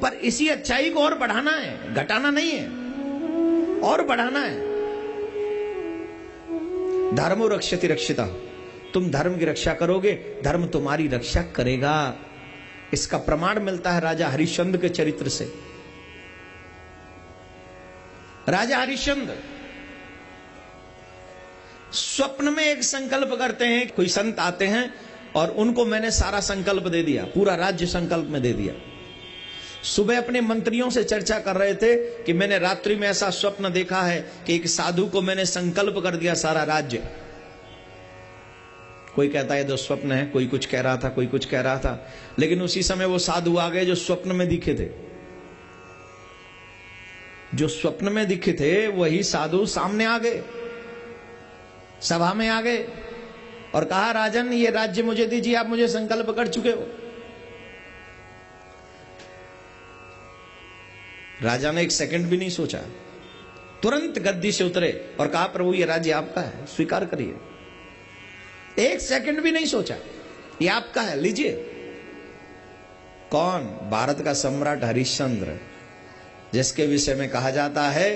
पर इसी अच्छाई को और बढ़ाना है, घटाना नहीं है, और बढ़ाना है। धर्मो रक्षति रक्षिता, तुम धर्म की रक्षा करोगे, धर्म तुम्हारी रक्षा करेगा। इसका प्रमाण मिलता है राजा हरिश्चंद्र के चरित्र से। राजा हरिश्चंद्र स्वप्न में एक संकल्प करते हैं। कोई संत आते हैं और उनको मैंने सारा संकल्प दे दिया, पूरा राज्य संकल्प में दे दिया। सुबह अपने मंत्रियों से चर्चा कर रहे थे कि मैंने रात्रि में ऐसा स्वप्न देखा है कि एक साधु को मैंने संकल्प कर दिया सारा राज्य। कोई कहता है तो स्वप्न है, कोई कुछ कह रहा था, कोई कुछ कह रहा था, लेकिन उसी समय वो साधु आ गए जो स्वप्न में दिखे थे। जो स्वप्न में दिखे थे वही साधु सामने आ गए, सभा में आ गए और कहा, राजन ये राज्य मुझे दीजिए, आप मुझे संकल्प कर चुके हो। राजा ने एक सेकंड भी नहीं सोचा, तुरंत गद्दी से उतरे और कहा, प्रभु ये राज्य आपका है, स्वीकार करिए। एक सेकंड भी नहीं सोचा, ये आपका है, लीजिए। कौन? भारत का सम्राट हरिश्चंद्र, जिसके विषय में कहा जाता है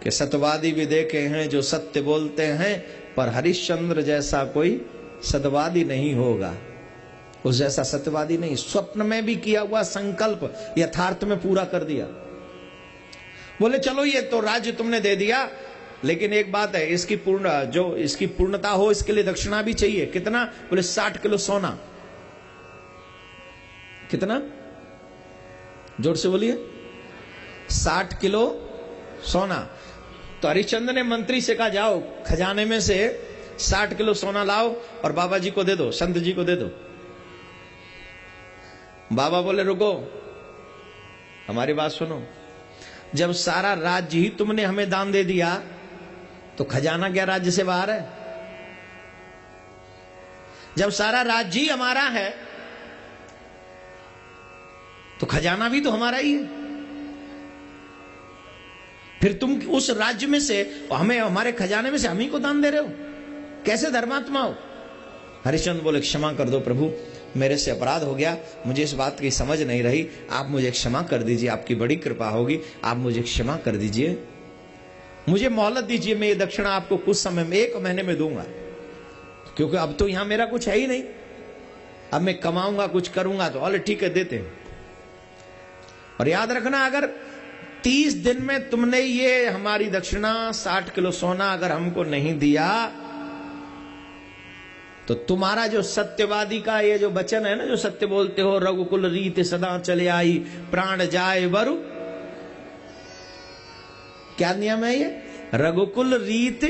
कि सत्यवादी भी देखे हैं जो सत्य बोलते हैं, पर हरिश्चंद्र जैसा कोई सत्यवादी नहीं होगा, उस जैसा सत्यवादी नहीं। स्वप्न में भी किया हुआ संकल्प यथार्थ में पूरा कर दिया। बोले चलो ये तो राज्य तुमने दे दिया, लेकिन एक बात है, इसकी पूर्णता हो इसके लिए दक्षिणा भी चाहिए। कितना? बोले 60 किलो सोना। कितना? जोर से बोलिए। 60 किलो सोना। तो हरिश्चंद्र ने मंत्री से कहा, जाओ खजाने में से 60 किलो सोना लाओ और बाबा जी को दे दो, संत जी को दे दो। बाबा बोले रुको, हमारी बात सुनो, जब सारा राज्य ही तुमने हमें दान दे दिया तो खजाना क्या राज्य से बाहर है? जब सारा राज्य ही हमारा है तो खजाना भी तो हमारा ही है। फिर तुम उस राज्य में से हमें, हमारे खजाने में से हम ही को दान दे रहे हो, कैसे धर्मात्मा हो? हरिश्चंद्र बोले, क्षमा कर दो प्रभु, मेरे से अपराध हो गया, मुझे इस बात की समझ नहीं रही, आप मुझे क्षमा कर दीजिए, आपकी बड़ी कृपा होगी, आप मुझे क्षमा कर दीजिए, मुझे मोहलत दीजिए, मैं ये दक्षिणा आपको कुछ समय में, 1 महीने में दूंगा, क्योंकि अब तो यहां मेरा कुछ है ही नहीं, अब मैं कमाऊंगा, कुछ करूंगा तो बोले ठीक है देते हैं। और याद रखना, अगर 30 दिन में तुमने ये हमारी दक्षिणा 60 किलो सोना अगर हमको नहीं दिया तो तुम्हारा जो सत्यवादी का ये जो वचन है ना, जो सत्य बोलते हो, रघुकुल रीत सदा चले आई, प्राण जाए वरु, क्या नियम है ये? रघुकुल रीत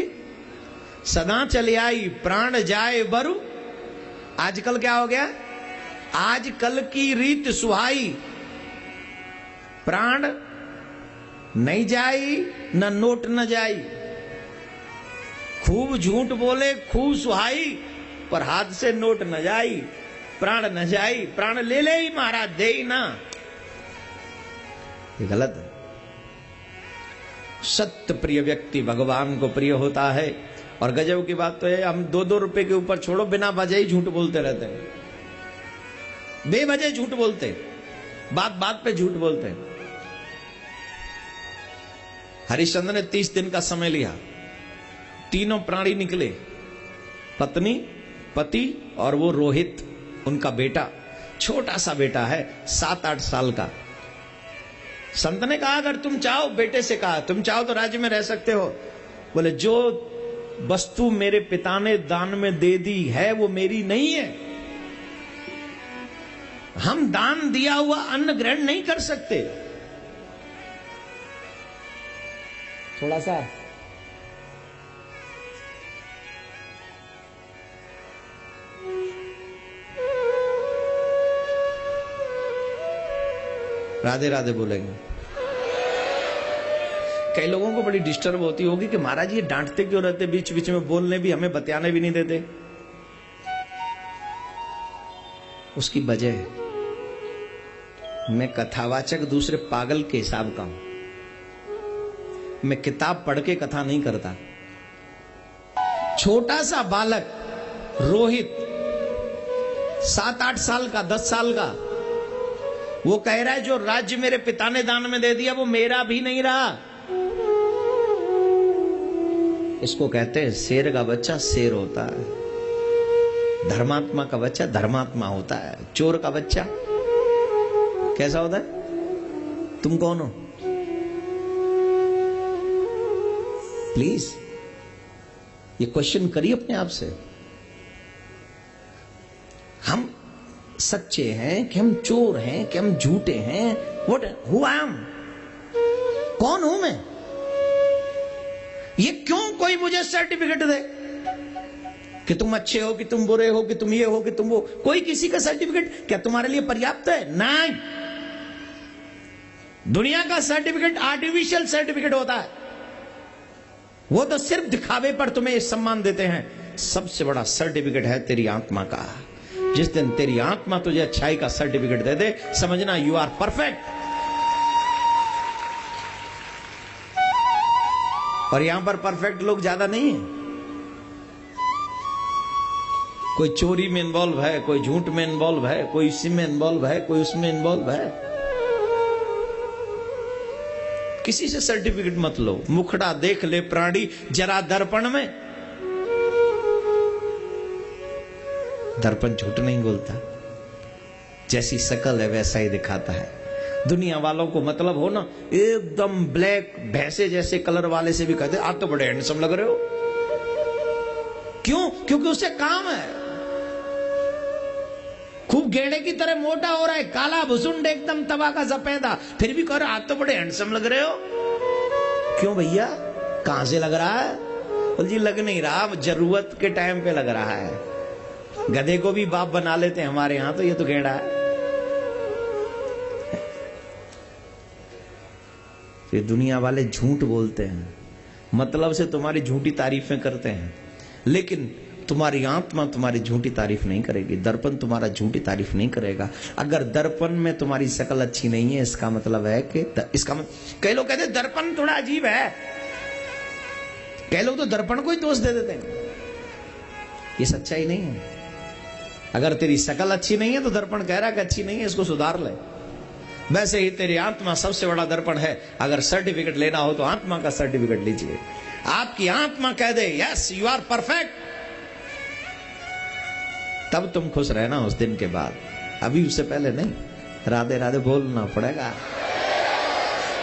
सदा चले आई, प्राण जाए वरु। आजकल क्या हो गया? आजकल की रीत सुहाई, प्राण नहीं जाई न नोट न जाई। खूब झूठ बोले, खूब सुहाई, पर हाथ से नोट न जाई, प्राण न जाई। प्राण ले ले ही महाराज, दे ही ना, ये गलत है। सत्य प्रिय व्यक्ति भगवान को प्रिय होता है। और गजब की बात तो है, हम 2-2 रुपए के ऊपर छोड़ो, बिना वजह ही झूठ बोलते रहते हैं, बेवजह झूठ बोलते, बात बात पे झूठ बोलते हैं। हरिश्चंद्र ने 30 दिन का समय लिया, तीनों प्राणी निकले, पत्नी, पति और वो रोहित, उनका बेटा, छोटा सा बेटा है 7-8 साल का। संत ने कहा, अगर तुम चाहो, बेटे से कहा, तुम चाहो तो राज्य में रह सकते हो। बोले, जो वस्तु मेरे पिता ने दान में दे दी है वो मेरी नहीं है, हम दान दिया हुआ अन्न ग्रहण नहीं कर सकते। थोड़ा सा राधे राधे बोलेंगे। कई लोगों को बड़ी डिस्टर्ब होती होगी कि महाराज ये डांटते क्यों रहते, बीच बीच में बोलने भी, हमें बतियाने भी नहीं देते। उसकी वजह है, मैं कथावाचक दूसरे पागल के हिसाब का हूं, मैं किताब पढ़ के कथा नहीं करता। छोटा सा बालक रोहित 7-8 साल का, 10 साल का, वो कह रहा है जो राज्य मेरे पिता ने दान में दे दिया वो मेरा भी नहीं रहा। इसको कहते हैं शेर का बच्चा शेर होता है, धर्मात्मा का बच्चा धर्मात्मा होता है, चोर का बच्चा कैसा होता है? तुम कौन हो? प्लीज ये क्वेश्चन करिए अपने आप से। हम सच्चे हैं कि हम चोर हैं कि हम झूठे हैं? What who I am? कौन हूं मैं? ये क्यों कोई मुझे सर्टिफिकेट दे कि तुम अच्छे हो, कि तुम बुरे हो, कि तुम ये हो, कि तुम वो? कोई किसी का सर्टिफिकेट क्या तुम्हारे लिए पर्याप्त है? नहीं। दुनिया का सर्टिफिकेट आर्टिफिशियल सर्टिफिकेट होता है, वो तो सिर्फ दिखावे पर तुम्हें सम्मान देते हैं। सबसे बड़ा सर्टिफिकेट है तेरी आत्मा का। जिस दिन तेरी आत्मा तुझे अच्छाई का सर्टिफिकेट दे दे, समझना यू आर परफेक्ट। और यहां पर परफेक्ट लोग ज्यादा नहीं है। कोई चोरी में इन्वॉल्व है, कोई झूठ में इन्वॉल्व है, कोई इसी में इन्वॉल्व है, कोई उसमें इन्वॉल्व है। किसी से सर्टिफिकेट मत लो। मुखड़ा देख ले प्राणी जरा दर्पण में। दर्पण झूठ नहीं बोलता, जैसी शकल है वैसा ही दिखाता है। दुनिया वालों को मतलब हो ना एकदम ब्लैक भैंसे जैसे कलर वाले से भी कहते आप तो बड़े हैंडसम लग रहे हो। क्यों? क्योंकि उससे काम है। खूब गेड़े की तरह मोटा हो रहा है, काला भुसुंड एकदम तवा का सफेदा, फिर भी कह रहे आप तो बड़े हैंडसम लग रहे हो। क्यों भैया? कहां से लग रहा है? बोल जी लग नहीं रहा, जरूरत के टाइम पे लग रहा है। गधे को भी बाप बना लेते हैं हमारे यहां, तो ये तो गेड़ा है। फिर दुनिया वाले झूठ बोलते हैं, मतलब से तुम्हारी झूठी तारीफें करते हैं, लेकिन तुम्हारी आत्मा तुम्हारी झूठी तारीफ नहीं करेगी। दर्पण तुम्हारा झूठी तारीफ नहीं करेगा। अगर दर्पण में तुम्हारी शक्ल अच्छी नहीं है, इसका मतलब है कि कई लोग कहते हैं दर्पण थोड़ा अजीब है। कई लोग तो दर्पण को ही दोष दे देते हैं। ये सच्चाई नहीं है। अगर तेरी शक्ल अच्छी नहीं है तो दर्पण कह रहा है कि अच्छी नहीं है, इसको सुधार ले। वैसे ही तेरी आत्मा सबसे बड़ा दर्पण है। अगर सर्टिफिकेट लेना हो तो आत्मा का सर्टिफिकेट लीजिए। आपकी आत्मा कह दे यस यू आर परफेक्ट, तब तुम खुश रहना उस दिन के बाद। अभी उससे पहले नहीं। राधे राधे बोलना पड़ेगा।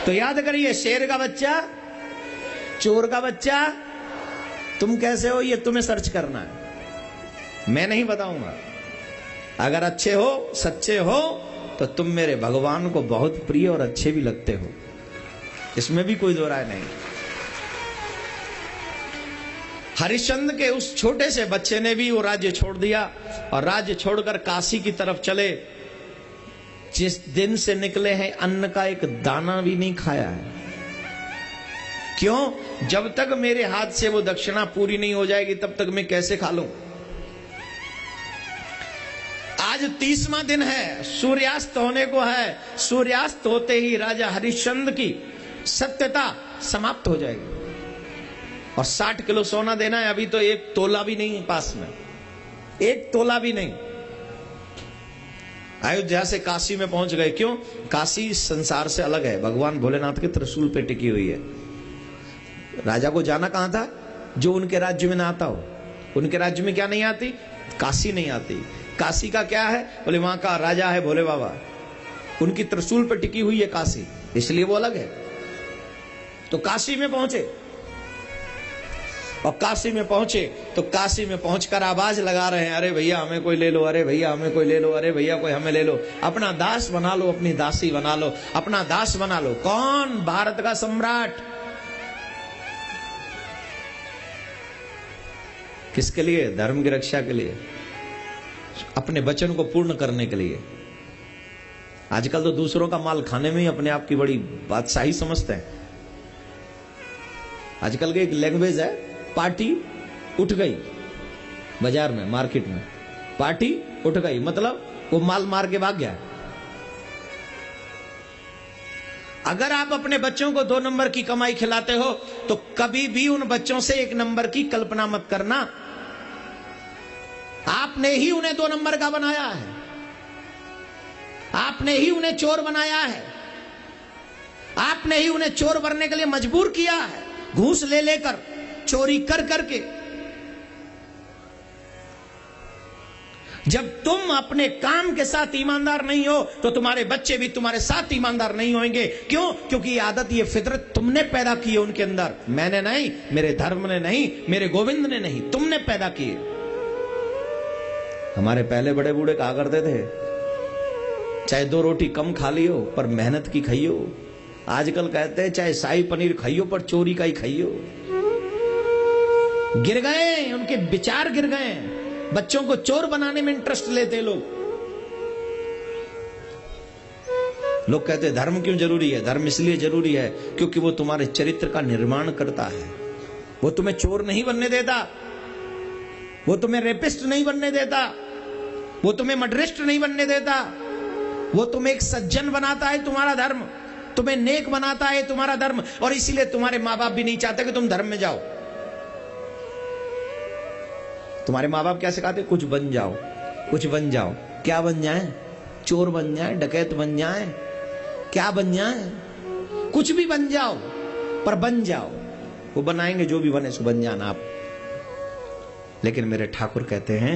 तो याद करिए, शेर का बच्चा, चोर का बच्चा, तुम कैसे हो ये तुम्हें सर्च करना है, मैं नहीं बताऊंगा। अगर अच्छे हो, सच्चे हो, तो तुम मेरे भगवान को बहुत प्रिय और अच्छे भी लगते हो, इसमें भी कोई दो राय नहीं। हरिश्चंद्र के उस छोटे से बच्चे ने भी वो राज्य छोड़ दिया और राज्य छोड़कर काशी की तरफ चले। जिस दिन से निकले हैं अन्न का एक दाना भी नहीं खाया है। क्यों? जब तक मेरे हाथ से वो दक्षिणा पूरी नहीं हो जाएगी तब तक मैं कैसे खा लूं। आज 30वां दिन है, सूर्यास्त होने को है। सूर्यास्त होते ही राजा हरिश्चंद्र की सत्यता समाप्त हो जाएगी। और 60 किलो सोना देना है, अभी तो 1 तोला भी नहीं है पास में, 1 तोला भी नहीं। अयोध्या से काशी में पहुंच गए। क्यों? काशी संसार से अलग है, भगवान भोलेनाथ के त्रिशूल पे टिकी हुई है। राजा को जाना कहां था? जो उनके राज्य में ना आता हो। उनके राज्य में क्या नहीं आती? काशी नहीं आती। काशी का क्या है? बोले वहां का राजा है भोले बाबा, उनकी त्रिशूल पर टिकी हुई है काशी, इसलिए वो अलग है। तो काशी में पहुंचे और काशी में पहुंचे तो काशी में पहुंचकर आवाज लगा रहे हैं, अरे भैया हमें कोई ले लो, अरे भैया हमें कोई ले लो, अरे भैया कोई हमें ले लो, अपना दास बना लो, अपनी दासी बना लो, अपना दास बना लो। कौन? भारत का सम्राट। किसके लिए? धर्म की रक्षा के लिए, अपने वचन को पूर्ण करने के लिए। आजकल तो दूसरों का माल खाने में ही अपने आप की बड़ी बादशाही समझते हैं। आजकल की एक लैंग्वेज है, पार्टी उठ गई। बाजार में, मार्केट में पार्टी उठ गई, मतलब वो माल मार के भाग गया। अगर आप अपने बच्चों को 2 नंबर की कमाई खिलाते हो तो कभी भी उन बच्चों से 1 नंबर की कल्पना मत करना। आपने ही उन्हें 2 नंबर का बनाया है। आपने ही उन्हें चोर बनाया है, आपने ही उन्हें चोर बनने के लिए मजबूर किया है, घूस ले लेकर, चोरी कर करके। जब तुम अपने काम के साथ ईमानदार नहीं हो तो तुम्हारे बच्चे भी तुम्हारे साथ ईमानदार नहीं होंगे। क्यों? क्योंकि ये आदत, ये फितरत तुमने पैदा की है उनके अंदर, मैंने नहीं, मेरे धर्म ने नहीं, मेरे गोविंद ने नहीं, तुमने पैदा किए। हमारे पहले बड़े बूढ़े कहा करते थे, चाहे 2 रोटी कम खा लियो पर मेहनत की खाइयो। आजकल कहते हैं चाहे शाही पनीर खाइयो पर चोरी का ही खाइयो। गिर गए, उनके विचार गिर गए। बच्चों को चोर बनाने में इंटरेस्ट लेते लोग। लोग कहते हैं धर्म क्यों जरूरी है? धर्म इसलिए जरूरी है क्योंकि वो तुम्हारे चरित्र का निर्माण करता है। वो तुम्हें चोर नहीं बनने देता, वो तुम्हें रेपिस्ट नहीं बनने देता, वो तुम्हें मर्डरिस्ट नहीं बनने देता, वो तुम्हें एक सज्जन बनाता है तुम्हारा धर्म, तुम्हें नेक बनाता है तुम्हारा धर्म। और इसीलिए तुम्हारे माँ बाप भी नहीं चाहते कि तुम धर्म में जाओ। तुम्हारे माँ बाप क्या सिखाते? कुछ बन जाओ, कुछ बन जाओ। क्या बन जाए? चोर बन जाए, डकैत बन जाए, क्या बन जाए? कुछ भी बन जाओ, पर बन जाओ। वो बनाएंगे जो भी बने सो बन जाना आप। लेकिन मेरे ठाकुर कहते हैं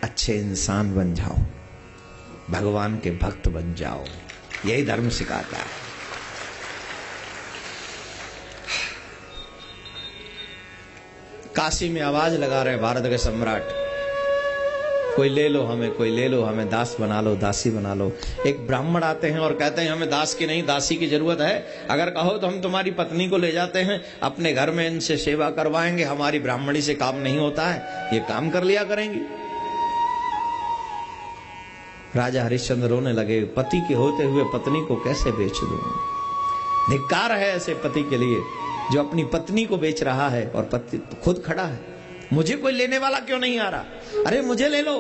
अच्छे इंसान बन जाओ, भगवान के भक्त बन जाओ। यही धर्म सिखाता है। काशी में आवाज लगा रहे भारत के सम्राट, कोई ले लो हमें, कोई ले लो हमें, दास बना लो, दासी बना लो। एक ब्राह्मण आते हैं और कहते हैं हमें दास की नहीं दासी की जरूरत है। अगर कहो तो हम तुम्हारी पत्नी को ले जाते हैं, अपने घर में इनसे सेवा करवाएंगे, हमारी ब्राह्मणी से काम नहीं होता है, ये काम कर लिया करेंगी। राजा हरिश्चंद्र रोने लगे, पति के होते हुए पत्नी को कैसे बेच दूं? धिक्कार है ऐसे पति के लिए जो अपनी पत्नी को बेच रहा है और पति खुद खड़ा है। मुझे कोई लेने वाला क्यों नहीं आ रहा? अरे मुझे ले लो।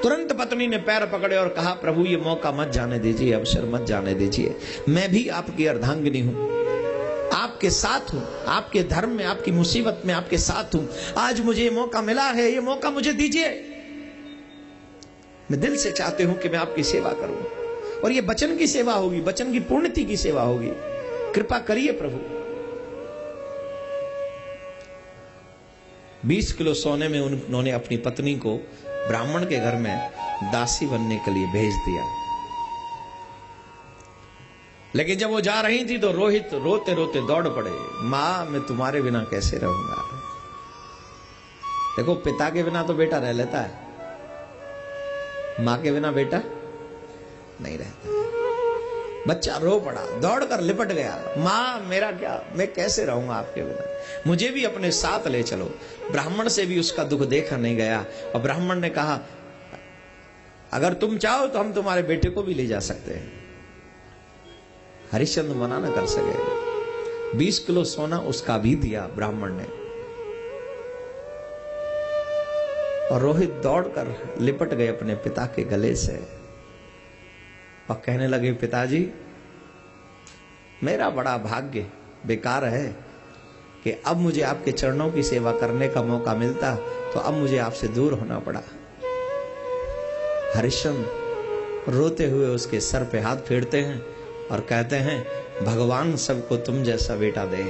तुरंत पत्नी ने पैर पकड़े और कहा, प्रभु ये मौका मत जाने दीजिए, अवसर मत जाने दीजिए। मैं भी आपकी अर्धांगिनी हूं, आपके साथ हूं, आपके धर्म में, आपकी मुसीबत में आपके साथ हूं। आज मुझे ये मौका मिला है, ये मौका मुझे दीजिए। मैं दिल से चाहती हूं कि मैं आपकी सेवा करूं, और ये वचन की सेवा होगी, वचन की पूर्णति की सेवा होगी। कृपा करिए प्रभु। 20 किलो सोने में उन्होंने अपनी पत्नी को ब्राह्मण के घर में दासी बनने के लिए भेज दिया। लेकिन जब वो जा रही थी तो रोहित रोते रोते दौड़ पड़े, मां मैं तुम्हारे बिना कैसे रहूंगा। देखो पिता के बिना तो बेटा रह लेता है, मां के बिना बेटा नहीं रहता। बच्चा रो पड़ा, दौड़कर लिपट गया, मां मेरा क्या, मैं कैसे रहूंगा आपके बिना, मुझे भी अपने साथ ले चलो। ब्राह्मण से भी उसका दुख देखा नहीं गया, और ब्राह्मण ने कहा अगर तुम चाहो तो हम तुम्हारे बेटे को भी ले जा सकते हैं। हरिश्चंद्र मना न कर सके। 20 किलो सोना उसका भी दिया ब्राह्मण ने, और रोहित दौड़कर लिपट गए अपने पिता के गले से और कहने लगे, पिताजी मेरा बड़ा भाग्य बेकार है कि अब मुझे आपके चरणों की सेवा करने का मौका मिलता, तो अब मुझे आपसे दूर होना पड़ा। हरिश्चंद्र रोते हुए उसके सर पे हाथ फेरते हैं और कहते हैं, भगवान सबको तुम जैसा बेटा दे।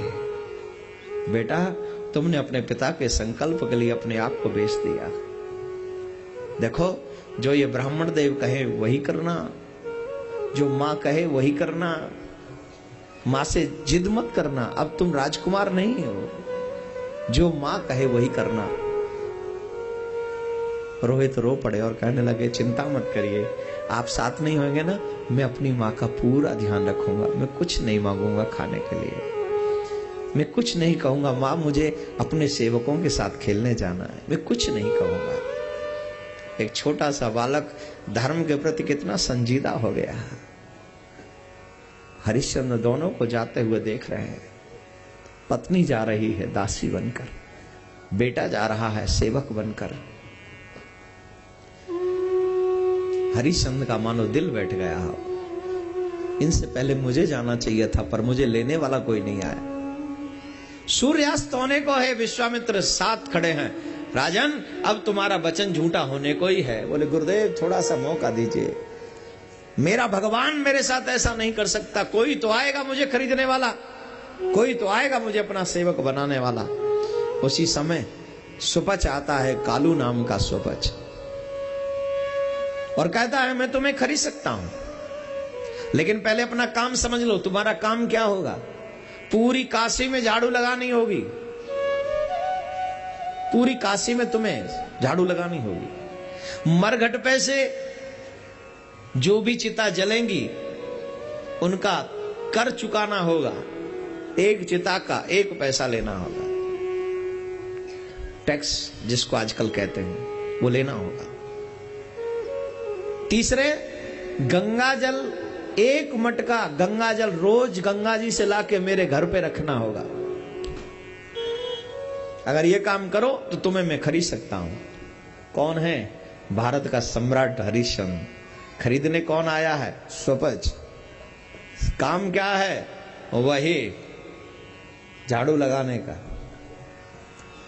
बेटा तुमने अपने पिता के संकल्प के लिए अपने आप को बेच दिया। देखो जो ये ब्राह्मण देव कहे वही करना, जो मां कहे वही करना, मां से जिद मत करना। अब तुम राजकुमार नहीं हो, जो मां कहे वही करना। रोहित रो पड़े और कहने लगे, चिंता मत करिए, आप साथ नहीं होंगे ना, मैं अपनी मां का पूरा ध्यान रखूंगा। मैं कुछ नहीं मांगूंगा खाने के लिए, मैं कुछ नहीं कहूंगा, मां मुझे अपने सेवकों के साथ खेलने जाना है, मैं कुछ नहीं कहूंगा। एक छोटा सा बालक धर्म के प्रति कितना संजीदा हो गया। हरिश्चंद्र दोनों को जाते हुए देख रहे हैं। पत्नी जा रही है दासी बनकर, बेटा जा रहा है सेवक बनकर। हरिश्चंद्र का मानो दिल बैठ गया, इनसे पहले मुझे जाना चाहिए था, पर मुझे लेने वाला कोई नहीं आया। सूर्यास्त होने को है, विश्वामित्र साथ खड़े हैं। राजन अब तुम्हारा वचन झूठा होने को ही है। बोले गुरुदेव थोड़ा सा मौका दीजिए, मेरा भगवान मेरे साथ ऐसा नहीं कर सकता। कोई तो आएगा मुझे खरीदने वाला, कोई तो आएगा मुझे अपना सेवक बनाने वाला। उसी समय सुपच आता है, कालू नाम का सुपच, और कहता है मैं तुम्हें खरीद सकता हूं, लेकिन पहले अपना काम समझ लो। तुम्हारा काम क्या होगा? पूरी काशी में झाड़ू लगानी होगी, पूरी काशी में तुम्हें झाड़ू लगानी होगी। मरघट पे से जो भी चिता जलेंगी उनका कर चुकाना होगा, एक चिता का 1 पैसा लेना होगा। टैक्स जिसको आजकल कहते हैं वो लेना होगा। तीसरे, गंगा जल, 1 मटका गंगा जल रोज गंगा जी से लाके मेरे घर पे रखना होगा। अगर ये काम करो तो तुम्हें मैं खरीद सकता हूं। कौन है? भारत का सम्राट हरिश्चंद्र। खरीदने कौन आया है? सुपच। काम क्या है? वही झाड़ू लगाने का।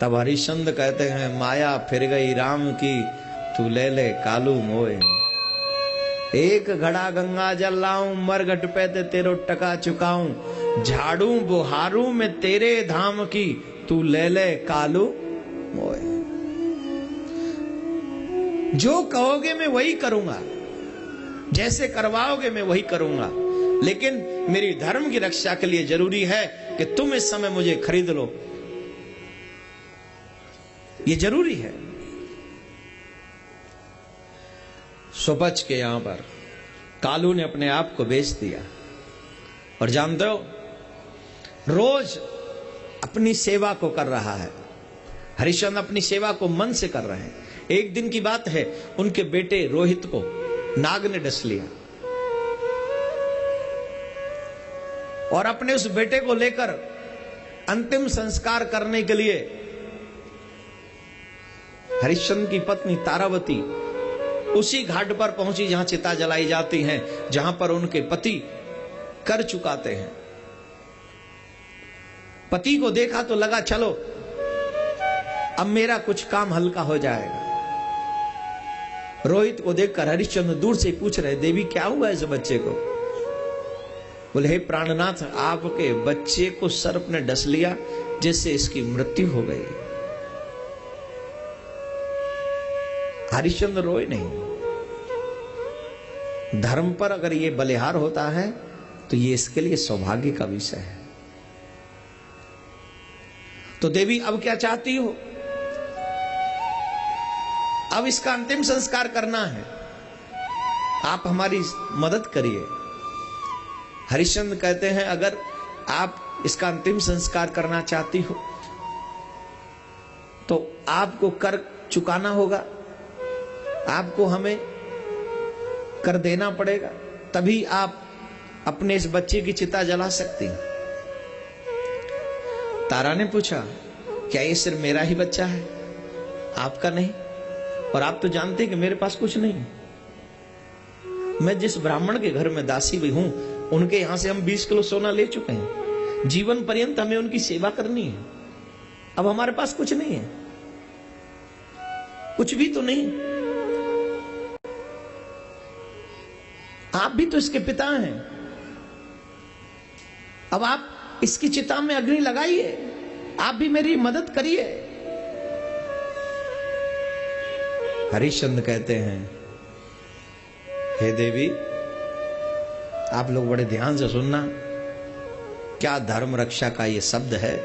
तब हरिश्चंद्र कहते हैं माया फिर गई राम की, तू ले ले कालू मोए। 1 घड़ा गंगा जल लाऊं, मरघट पे ते तेरो टका चुकाऊं। झाड़ू बुहारू में तेरे धाम की, तू ले ले कालू मोए। जो कहोगे मैं वही करूंगा, जैसे करवाओगे मैं वही करूंगा, लेकिन मेरी धर्म की रक्षा के लिए जरूरी है कि तुम इस समय मुझे खरीद लो। ये जरूरी है। सुपच के यहां पर कालू ने अपने आप को बेच दिया। और जानते हो, रोज अपनी सेवा को कर रहा है। हरिश्चंद्र अपनी सेवा को मन से कर रहे हैं। एक दिन की बात है, उनके बेटे रोहित को नाग ने डस लिया और अपने उस बेटे को लेकर अंतिम संस्कार करने के लिए हरिश्चंद्र की पत्नी तारावती उसी घाट पर पहुंची जहां चिता जलाई जाती हैं, जहां पर उनके पति कर चुकाते हैं। पति को देखा तो लगा चलो अब मेरा कुछ काम हल्का हो जाएगा। रोहित को देखकर हरिश्चंद्र दूर से पूछ रहे, देवी क्या हुआ इस बच्चे को? बोले, हे प्राणनाथ, आपके बच्चे को सर्प ने डस लिया जिससे इसकी मृत्यु हो गई। हरिश्चंद्र रोए नहीं। धर्म पर अगर ये बलिहार होता है तो ये इसके लिए सौभाग्य का विषय है। तो देवी अब क्या चाहती हो? अब इसका अंतिम संस्कार करना है, आप हमारी मदद करिए। हरिश्चंद्र कहते हैं अगर आप इसका अंतिम संस्कार करना चाहती हो तो आपको कर चुकाना होगा, आपको हमें कर देना पड़ेगा, तभी आप अपने इस बच्चे की चिता जला सकती हैं। तारा ने पूछा, क्या ये सिर्फ मेरा ही बच्चा है, आपका नहीं? और आप तो जानते हैं कि मेरे पास कुछ नहीं। मैं जिस ब्राह्मण के घर में दासी भी हूं, उनके यहां से हम 20 किलो सोना ले चुके हैं। जीवन पर्यंत हमें उनकी सेवा करनी है। अब हमारे पास कुछ नहीं है, कुछ भी तो नहीं। आप भी तो इसके पिता हैं। अब आप इसकी चिता में अग्नि लगाइए, आप भी मेरी मदद करिए। हरिश्चंद्र कहते हैं, हे देवी, आप लोग बड़े ध्यान से सुनना, क्या धर्म रक्षा का ये शब्द है?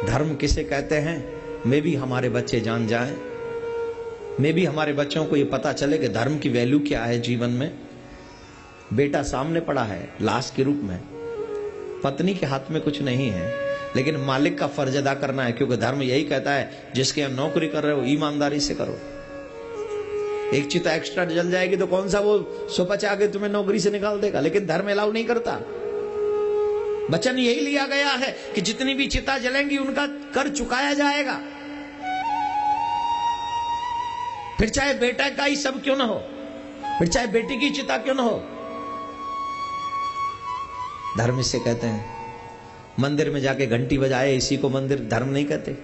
धर्म किसे कहते हैं? मैं भी हमारे बच्चे जान जाएं, मैं भी हमारे बच्चों को ये पता चले कि धर्म की वैल्यू क्या है जीवन में। बेटा सामने पड़ा है लाश के रूप में, पत्नी के हाथ में कुछ नहीं है, लेकिन मालिक का फर्ज अदा करना है, क्योंकि धर्म यही कहता है जिसके यहाँ नौकरी कर रहे हो ईमानदारी से करो। एक चिता एक्स्ट्रा जल जाएगी तो कौन सा वो सुपच आके तुम्हें नौकरी से निकाल देगा, लेकिन धर्म अलाउ नहीं करता। वचन यही लिया गया है कि जितनी भी चिता जलेंगी उनका कर चुकाया जाएगा, फिर चाहे बेटा का ही सब क्यों ना हो, फिर चाहे बेटी की चिता क्यों ना हो। धर्म इसे कहते हैं। मंदिर में जाके घंटी बजाए इसी को मंदिर धर्म नहीं कहते।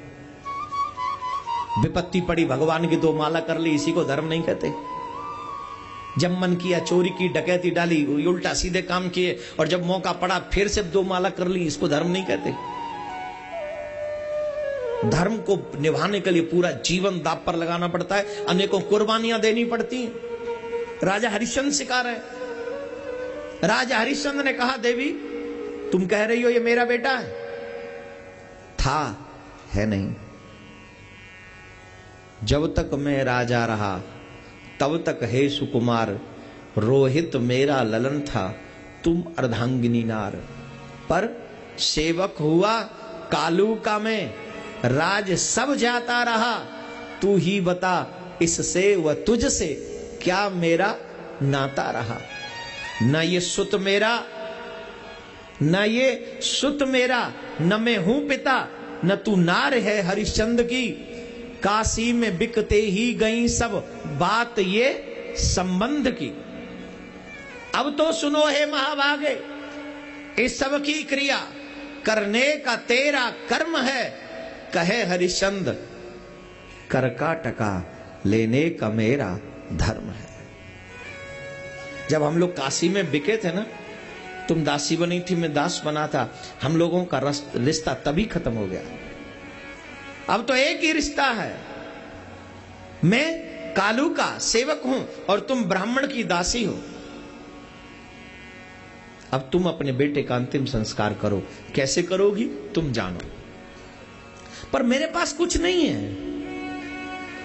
विपत्ति पड़ी भगवान की 2 माला कर ली, इसी को धर्म नहीं कहते। जब मन किया चोरी की, डकैती डाली, उल्टा सीधे काम किए, और जब मौका पड़ा फिर से 2 माला कर ली। इसको धर्म नहीं कहते। धर्म को निभाने के लिए पूरा जीवन दांव पर लगाना पड़ता है, अनेकों कुर्बानियां देनी पड़ती हैं। राजा हरिश्चंद्र सिखा रहे। राजा हरिश्चंद्र ने कहा, देवी तुम कह रही हो ये मेरा बेटा है? था, है नहीं। जब तक मैं राजा रहा तब तक हे सुकुमार, रोहित मेरा ललन था, तुम अर्धांगिनी नार। पर सेवक हुआ कालू का मैं, राज सब जाता रहा, तू ही बता इससे व तुझसे क्या मेरा नाता रहा। न ये सुत मेरा, न ये सुत मेरा, न मैं हूं पिता, न तू नार है हरिश्चंद्र की। काशी में बिकते ही गई सब बात ये संबंध की। अब तो सुनो हे महाभागे, इस सब की क्रिया करने का तेरा कर्म है। कहे हरिश्चंद्र, कर का टका लेने का मेरा धर्म है। जब हम लोग काशी में बिके थे ना, तुम दासी बनी थी, मैं दास बना था, हम लोगों का रिश्ता तभी खत्म हो गया। अब तो एक ही रिश्ता है, मैं कालू का सेवक हूं और तुम ब्राह्मण की दासी हो। अब तुम अपने बेटे का अंतिम संस्कार करो, कैसे करोगी तुम जानो, पर मेरे पास कुछ नहीं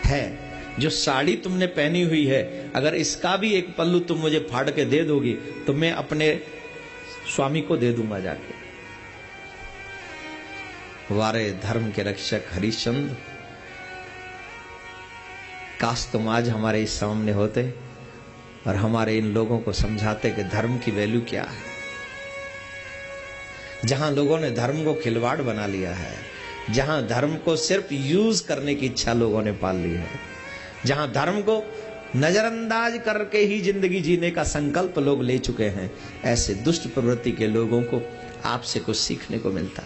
है। जो साड़ी तुमने पहनी हुई है, अगर इसका भी एक पल्लू तुम मुझे फाड़ के दे दोगी तो मैं अपने स्वामी को दे दूंगा जाके। वारे धर्म के रक्षक हरिश्चंद्र, काश तुम आज हमारे इस सामने होते और हमारे इन लोगों को समझाते कि धर्म की वैल्यू क्या है। जहां लोगों ने धर्म को खिलवाड़ बना लिया है, जहां धर्म को सिर्फ यूज करने की इच्छा लोगों ने पाल ली है, जहां धर्म को नजरअंदाज करके ही जिंदगी जीने का संकल्प लोग ले चुके हैं, ऐसे दुष्ट प्रवृत्ति के लोगों को आपसे कुछ सीखने को मिलता।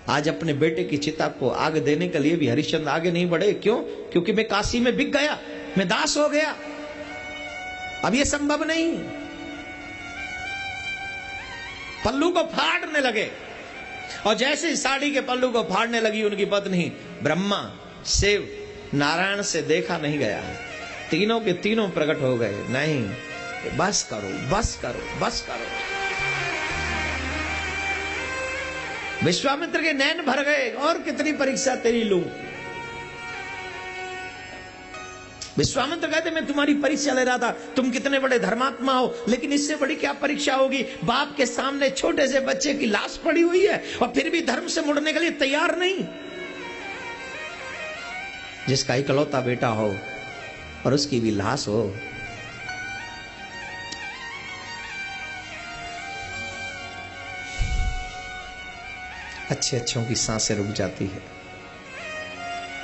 आज अपने बेटे की चिता को आग देने के लिए भी हरिश्चंद्र आगे नहीं बढ़े। क्यों? क्योंकि मैं काशी में बिक गया, मैं दास हो गया, अब यह संभव नहीं। पल्लू को फाड़ने लगे, और जैसे साड़ी के पल्लू को फाड़ने लगी उनकी पत्नी, ब्रह्मा, शिव, नारायण से देखा नहीं गया, तीनों के तीनों प्रकट हो गए। नहीं, बस करो, बस करो, बस करो। विश्वामित्र के नैन भर गए, और कितनी परीक्षा तेरी लूं। विश्वामित्र कहते, मैं तुम्हारी परीक्षा ले रहा था, तुम कितने बड़े धर्मात्मा हो, लेकिन इससे बड़ी क्या परीक्षा होगी। बाप के सामने छोटे से बच्चे की लाश पड़ी हुई है और फिर भी धर्म से मुड़ने के लिए तैयार नहीं। जिसका इकलौता बेटा हो और उसकी भी लाश हो, अच्छे अच्छों की सांसें रुक जाती है,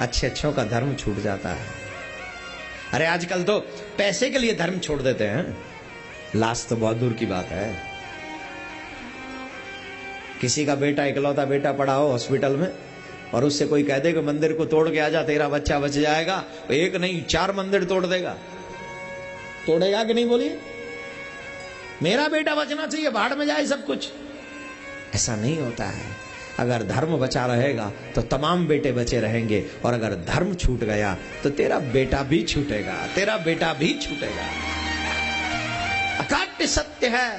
अच्छे अच्छों का धर्म छूट जाता है। अरे आजकल तो पैसे के लिए धर्म छोड़ देते हैं, लाश तो बहुत दूर की बात है। किसी का बेटा, इकलौता बेटा पड़ा हो हॉस्पिटल में, और उससे कोई कह दे कि मंदिर को तोड़ के आ जा, तेरा बच्चा बच जाएगा, तो एक नहीं 4 मंदिर तोड़ देगा। तोड़ेगा कि नहीं बोलिए? मेरा बेटा बचना चाहिए, भाड़ में जाए सब कुछ। ऐसा नहीं होता है। अगर धर्म बचा रहेगा तो तमाम बेटे बचे रहेंगे, और अगर धर्म छूट गया तो तेरा बेटा भी छूटेगा, तेरा बेटा भी छूटेगा। अकाट्य सत्य है।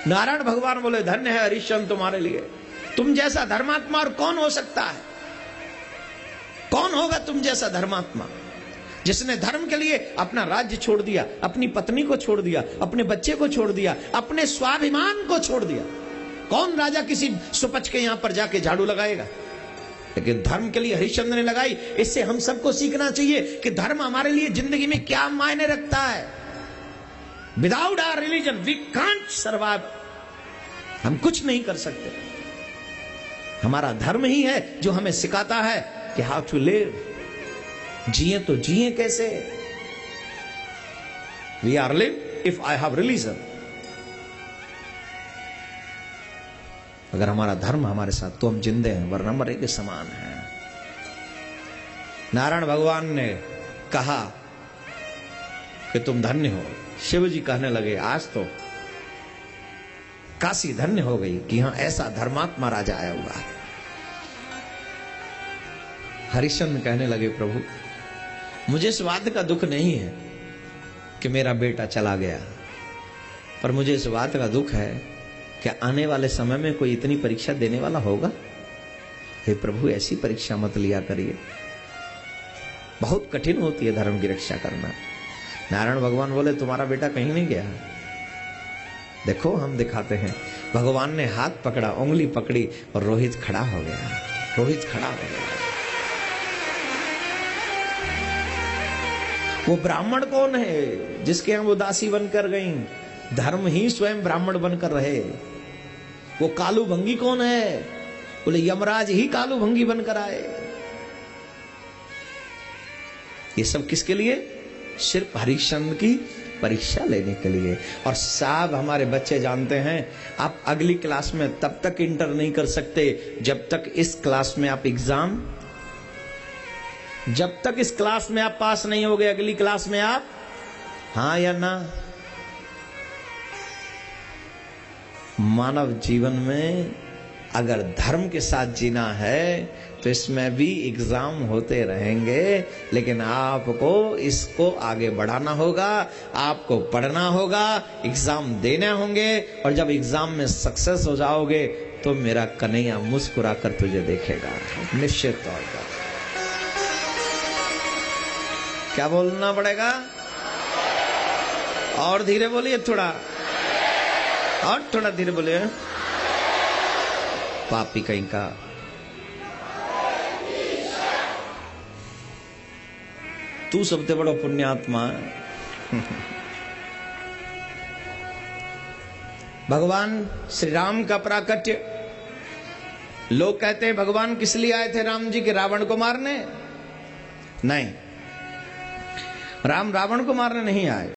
नारायण भगवान बोले, धन्य है हरिश्चंद्र तुम्हारे लिए, तुम जैसा धर्मात्मा और कौन हो सकता है? कौन होगा तुम जैसा धर्मात्मा, जिसने धर्म के लिए अपना राज्य छोड़ दिया, अपनी पत्नी को छोड़ दिया, अपने बच्चे को छोड़ दिया, अपने स्वाभिमान को छोड़ दिया। कौन राजा किसी सुपच के यहां पर जाके झाड़ू लगाएगा? लेकिन धर्म के लिए हरिश्चंद्र ने लगाई। इससे हम सबको सीखना चाहिए कि धर्म हमारे लिए जिंदगी में क्या मायने रखता है। Without our religion we can't survive. हम कुछ नहीं कर सकते। हमारा धर्म ही है जो हमें सिखाता है कि हाउ टू लिव। जिए तो जिए कैसे। We are live if I have religion. अगर हमारा धर्म हमारे साथ तो हम जिंदे हैं, वरना मरे के समान हैं। नारायण भगवान ने कहा कि तुम धन्य हो। शिव जी कहने लगे आज तो काशी धन्य हो गई कि यहां ऐसा धर्मात्मा राजा आया हुआ है। हरिश्चंद्र कहने लगे प्रभु मुझे इस बात का दुख नहीं है कि मेरा बेटा चला गया, पर मुझे इस बात का दुख है कि आने वाले समय में कोई इतनी परीक्षा देने वाला होगा। हे प्रभु ऐसी परीक्षा मत लिया करिए, बहुत कठिन होती है धर्म की रक्षा करना। नारायण भगवान बोले तुम्हारा बेटा कहीं नहीं गया, देखो हम दिखाते हैं। भगवान ने हाथ पकड़ा, उंगली पकड़ी और रोहित खड़ा हो गया। रोहित खड़ा हो गया। वो ब्राह्मण कौन है जिसके हम उदासी बनकर गई? धर्म ही स्वयं ब्राह्मण बनकर रहे। वो कालू भंगी कौन है? बोले यमराज ही कालू भंगी बनकर आए। ये सब किसके लिए? सिर्फ हरिश्चंद्र की परीक्षा लेने के लिए। और साहब हमारे बच्चे जानते हैं आप अगली क्लास में तब तक इंटर नहीं कर सकते जब तक इस क्लास में आप एग्जाम, जब तक इस क्लास में आप पास नहीं हो गए अगली क्लास में आप हां या ना। मानव जीवन में अगर धर्म के साथ जीना है तो इसमें भी एग्जाम होते रहेंगे, लेकिन आपको इसको आगे बढ़ाना होगा, आपको पढ़ना होगा, एग्जाम देने होंगे। और जब एग्जाम में सक्सेस हो जाओगे तो मेरा कन्हैया मुस्कुरा कर तुझे देखेगा निश्चित तौर पर। क्या बोलना पड़ेगा? और धीरे बोलिए, थोड़ा और थोड़ा धीरे बोलिए। पापी कहीं का तू सबसे बड़ा पुण्यात्मा है। भगवान श्री राम का प्राकट्य, लोग कहते हैं भगवान किस लिए आए थे राम जी के? रावण को मारने? नहीं, राम रावण को मारने नहीं आए।